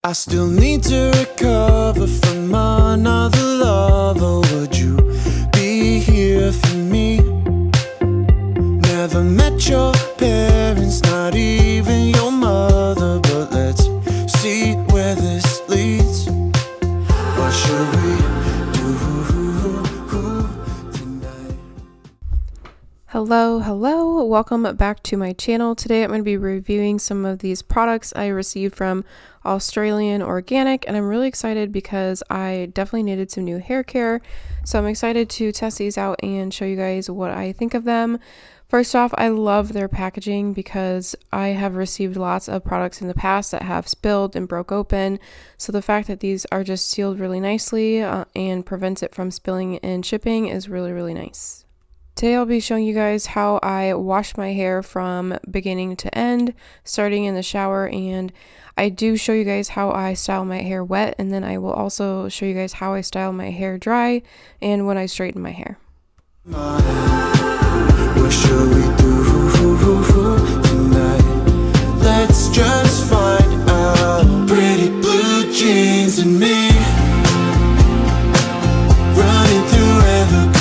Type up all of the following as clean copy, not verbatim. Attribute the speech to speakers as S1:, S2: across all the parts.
S1: I still need to recover from another lover. Would you be here for me? Never met your parents, not even your mother, but let's see where this leads. What should we do tonight?
S2: Hello, welcome back to my channel. Today I'm going to be reviewing some of these products I received from Australian Organic, and I'm really excited because I definitely needed some new hair care, so I'm excited to test these out and show you guys what I think of them. First off, I love their packaging because I have received lots of products in the past that have spilled and broke open, so the fact that these are just sealed really nicely and prevents it from spilling in shipping is really nice. Today I'll be showing you guys how I wash my hair from beginning to end, starting in the shower, and I do show you guys how I style my hair wet, and then I will also show you guys how I style my hair dry and when I straighten my hair.
S1: What should we do tonight? Let's just find out. Pretty blue jeans and me running through evergreen.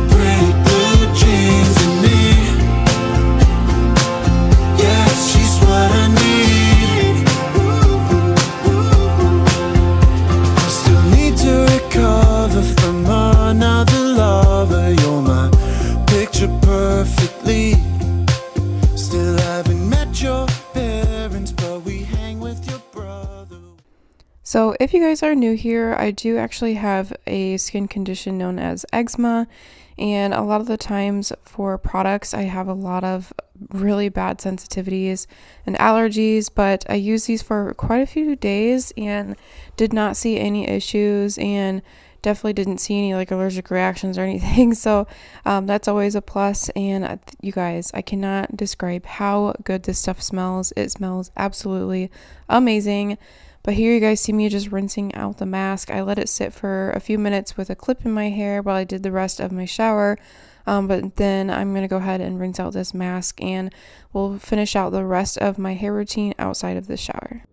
S1: Pretty blue jeans and me, yeah, she's what I need. I still need to recover from another lover. You're my picture perfectly. Still haven't met your parents, but we hang with your brother.
S2: So if you guys are new here, I do actually have a skin condition known as eczema, and a lot of the times for products I have a lot of really bad sensitivities and allergies, but I used these for quite a few days and did not see any issues and definitely didn't see any like allergic reactions or anything, so that's always a plus. And you guys, I cannot describe how good this stuff smells. It smells absolutely amazing. But here you guys see me just rinsing out the mask. I let it sit for a few minutes with a clip in my hair while I did the rest of my shower, but then I'm going to go ahead and rinse out this mask, and we'll finish out the rest of my hair routine outside of the shower.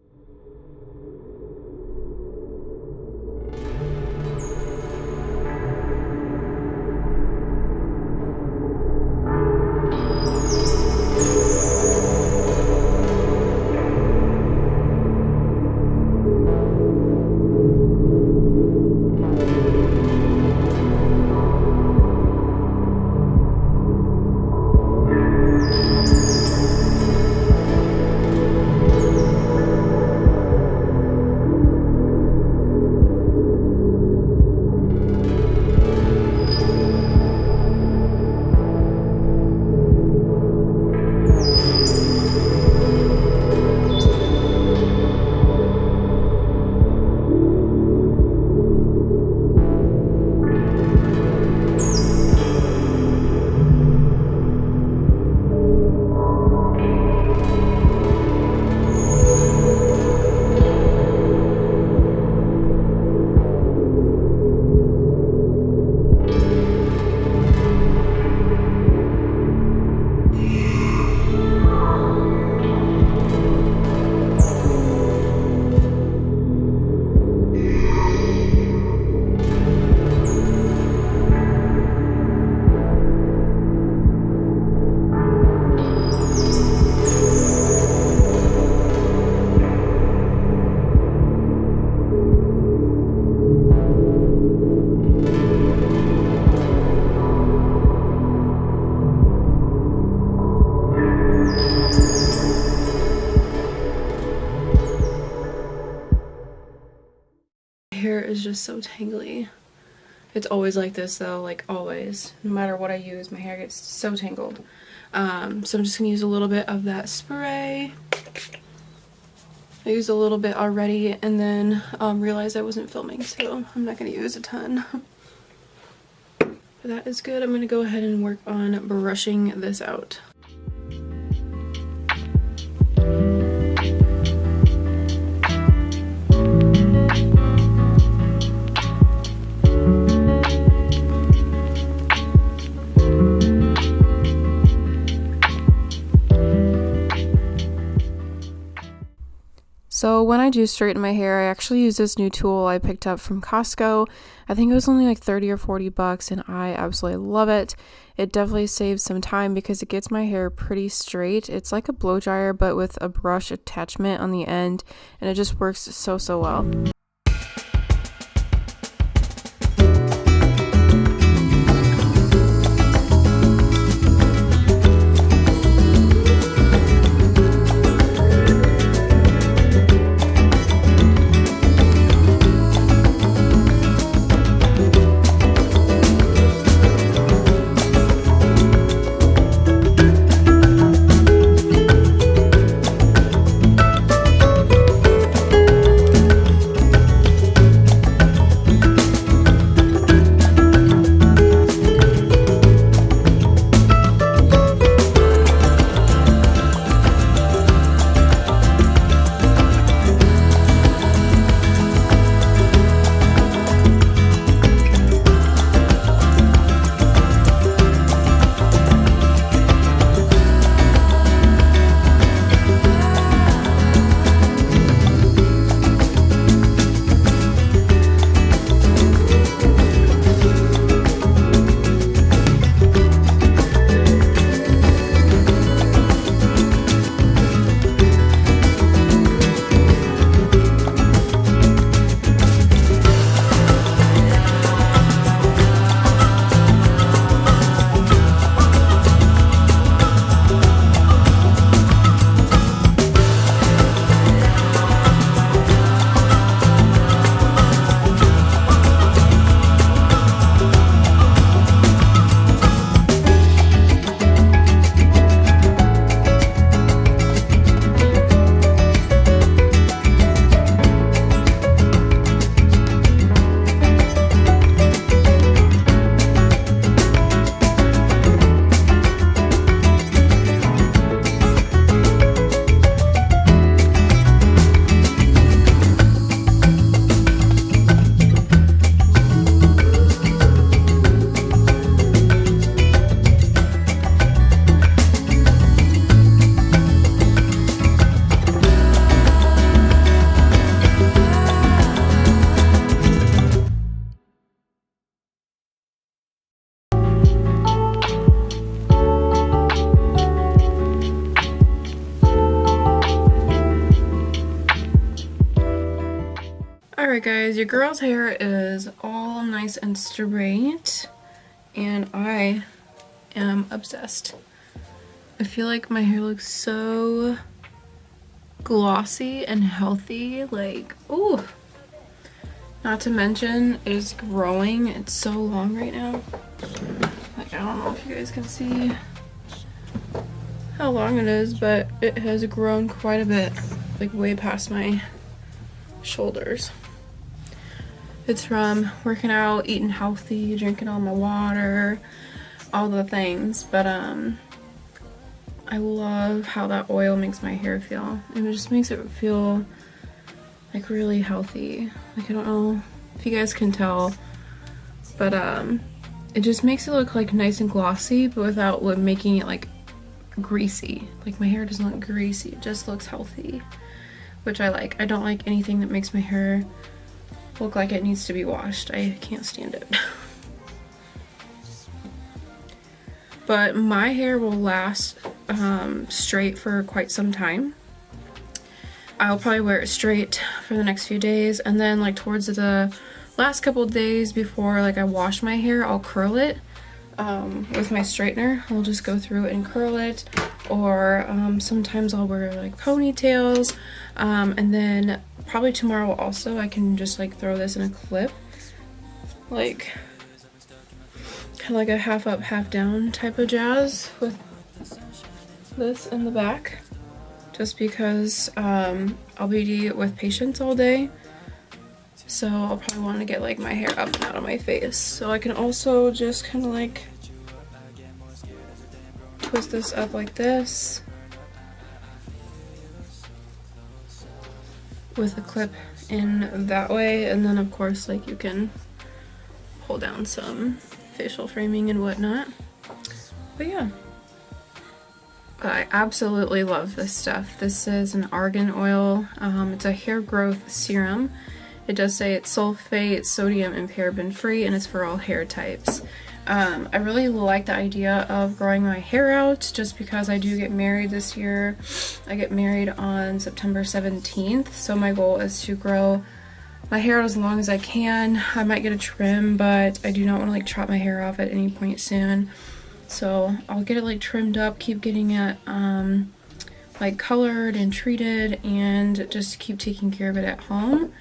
S2: Hair is just so tangly. It's always like this though, like always. No matter what I use, my hair gets so tangled. So I'm just gonna use a little bit of that spray. I used a little bit already and then realized I wasn't filming, so I'm not gonna use a ton. But that is good. I'm gonna go ahead and work on brushing this out. So when I do straighten my hair, I actually use this new tool I picked up from Costco. I think it was only like 30 or 40 bucks and I absolutely love it. It definitely saves some time because it gets my hair pretty straight. It's like a blow dryer but with a brush attachment on the end, and it just works so well. Alright guys, your girl's hair is all nice and straight, and I am obsessed. I feel like my hair looks so glossy and healthy, like, ooh. Not to mention, it is growing. It's so long right now. Like, I don't know if you guys can see how long it is, but it has grown quite a bit, like way past my shoulders. It's from working out, eating healthy, drinking all my water, all the things, but I love how that oil makes my hair feel. It just makes it feel like really healthy. Like, I don't know if you guys can tell, but it just makes it look like nice and glossy, but without making it like greasy. Like, my hair doesn't look greasy, it just looks healthy, which I like. I don't like anything that makes my hair look like it needs to be washed. I can't stand it. But my hair will last straight for quite some time. I'll probably wear it straight for the next few days, and then like towards the last couple days before like I wash my hair, I'll curl it with my straightener. I'll just go through and curl it, or sometimes I'll wear like ponytails, and then probably tomorrow also I can just like throw this in a clip, like kind of like a half up half down type of jazz with this in the back, just because I'll be with patients all day, so I'll probably want to get like my hair up and out of my face. So I can also just kind of like twist this up like this with a clip in that way, and then of course like you can pull down some facial framing and whatnot. But yeah, I absolutely love this stuff. This is an Argan Oil. It's a hair growth serum. It does say it's sulfate, sodium, and paraben free, and it's for all hair types. I really like the idea of growing my hair out just because I do get married this year. I get married on September 17th, so my goal is to grow my hair out as long as I can. I might get a trim, but I do not want to like chop my hair off at any point soon. So I'll get it like trimmed up, keep getting it like colored and treated, and just keep taking care of it at home.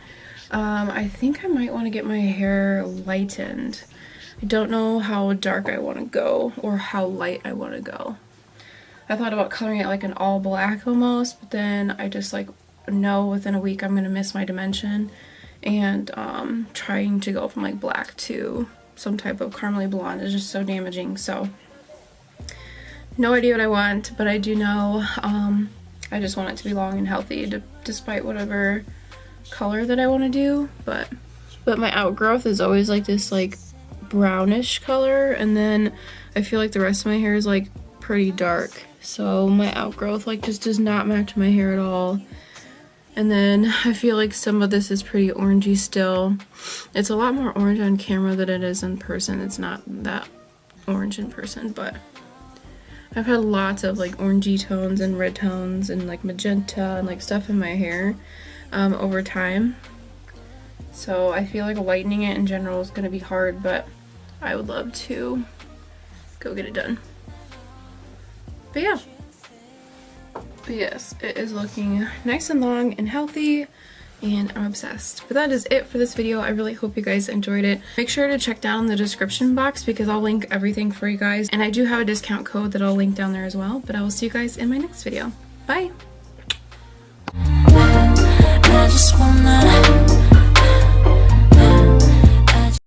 S2: I think I might want to get my hair lightened. I don't know how dark I want to go or how light I want to go. I thought about coloring it like an all black almost, but then I just like know within a week I'm going to miss my dimension, and trying to go from like black to some type of caramely blonde is just so damaging. So no idea what I want, but I do know I just want it to be long and healthy despite whatever color that I want to do. But my outgrowth is always like this like brownish color, and then I feel like the rest of my hair is like pretty dark, so my outgrowth like just does not match my hair at all. And then I feel like some of this is pretty orangey still. It's a lot more orange on camera than it is in person. It's not that orange in person, but I've had lots of like orangey tones and red tones and like magenta and like stuff in my hair over time. So I feel like lightening it in general is going to be hard, but I would love to go get it done. But yeah. But yes, it is looking nice and long and healthy, and I'm obsessed. But that is it for this video. I really hope you guys enjoyed it. Make sure to check down the description box because I'll link everything for you guys. And I do have a discount code that I'll link down there as well. But I will see you guys in my next video. Bye!